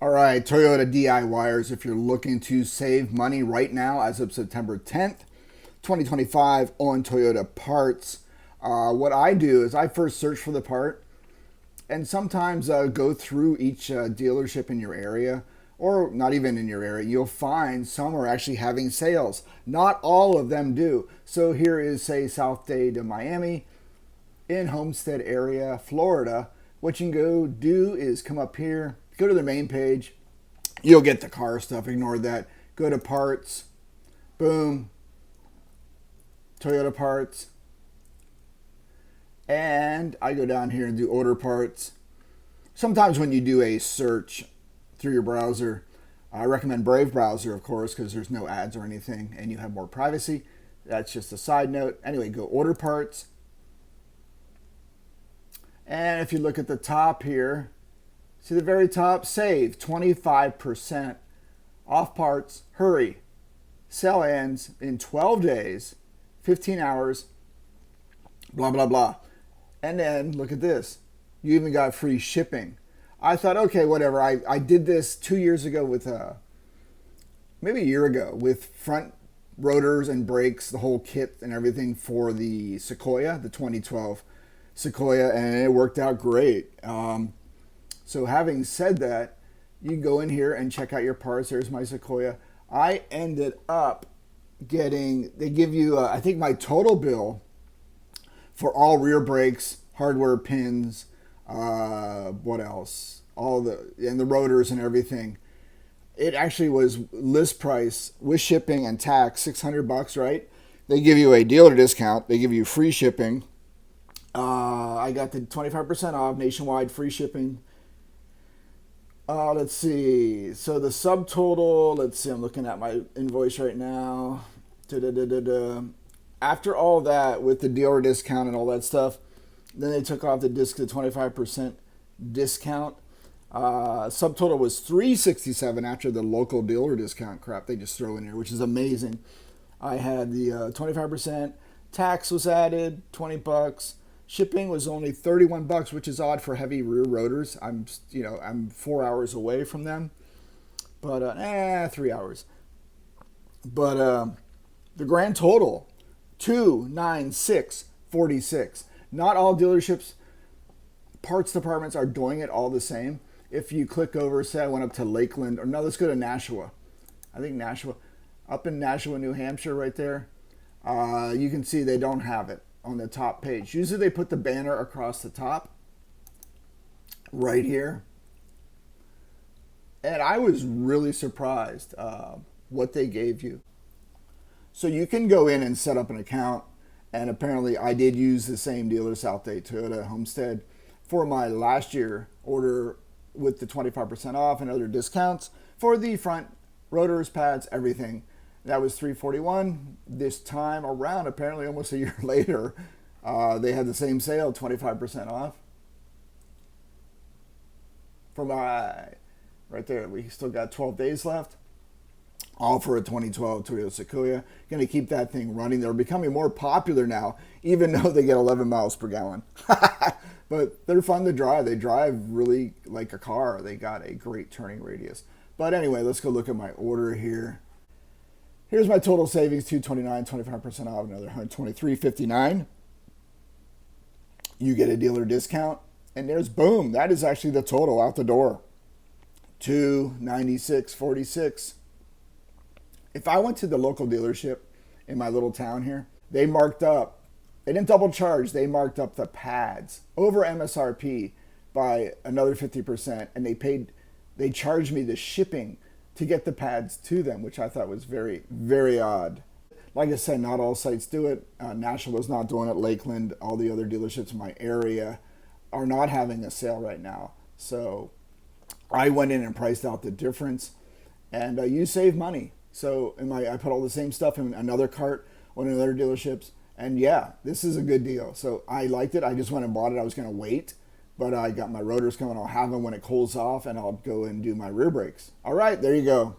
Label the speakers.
Speaker 1: All right, Toyota DIYers, if you're looking to save money right now as of September 10th, 2025 on Toyota parts, what I do is I first search for the part and sometimes go through each dealership in your area or not even in your area. You'll find some are actually having sales. Not all of them do. So here is, say, South Dade to Miami in Homestead area, Florida. What you can go do is come up here, go to the main page. You'll get the car stuff. Ignore that. Go to parts. Boom. Toyota parts. And I go down here and do order parts. Sometimes when you do a search through your browser, I recommend Brave browser, of course, because there's no ads or anything and you have more privacy. That's just a side note. Anyway, go order parts. And if you look at the top here, see the very top, save 25% off parts. Hurry. Sale ends in 12 days, 15 hours, blah, blah, blah. And then look at this. You even got free shipping. I thought, okay, whatever. I did this 2 years ago with, maybe a year ago, with front rotors and brakes, the whole kit and everything for the Sequoia, the 2012 Sequoia, and it worked out great. So having said that, you go in here and check out your parts. There's my Sequoia. I ended up getting, they give you, I think my total bill for all rear brakes, hardware pins, what else? And the rotors and everything. It actually was list price with shipping and tax, $600, right? They give you a dealer discount. They give you free shipping. I got the 25% off nationwide free shipping. Let's see. So the subtotal, let's see, I'm looking at my invoice right now. Da-da-da-da-da. After all that, with the dealer discount and all that stuff, then they took off the 25% discount. Subtotal was $367 after the local dealer discount crap they just throw in here, which is amazing. I had the 25%. Tax was added, $20. Shipping was only $31, which is odd for heavy rear rotors. I'm 4 hours away from them, but 3 hours. But the grand total, $296.46. Not all dealerships, parts departments are doing it all the same. If you click over, say I went up to Lakeland, or no, let's go to Nashua. I think Nashua, up in Nashua, New Hampshire, right there. You can see they don't have it on the top page. Usually they put the banner across the top right here. And I was really surprised what they gave you. So you can go in and set up an account. And apparently I did use the same dealer, South Dade Toyota Homestead, for my last year order with the 25% off and other discounts for the front rotors, pads, everything. That was $341. This time around, apparently almost a year later, they had the same sale, 25% off. From right there, we still got 12 days left. All for a 2012 Toyota Sequoia. Going to keep that thing running. They're becoming more popular now, even though they get 11 miles per gallon. But they're fun to drive. They drive really like a car. They got a great turning radius. But anyway, let's go look at my order here. Here's my total savings, $229, 25% off, another $123.59. You get a dealer discount, and there's boom. That is actually the total out the door. $296.46. If I went to the local dealership in my little town here, they marked up. They didn't double charge. They marked up the pads over MSRP by another 50%, and they charged me the shipping to get the pads to them, which I thought was very, very odd. Like I said, not all sites do it. Nashville's not doing it. Lakeland, all the other dealerships in my area are not having a sale right now. So I went in and priced out the difference, and you save money. So I put all the same stuff in another cart on another dealerships, and yeah, this is a good deal. So I liked it. I just went and bought it. I was going to wait, but I got my rotors coming. I'll have them when it cools off, and I'll go and do my rear brakes. All right, there you go.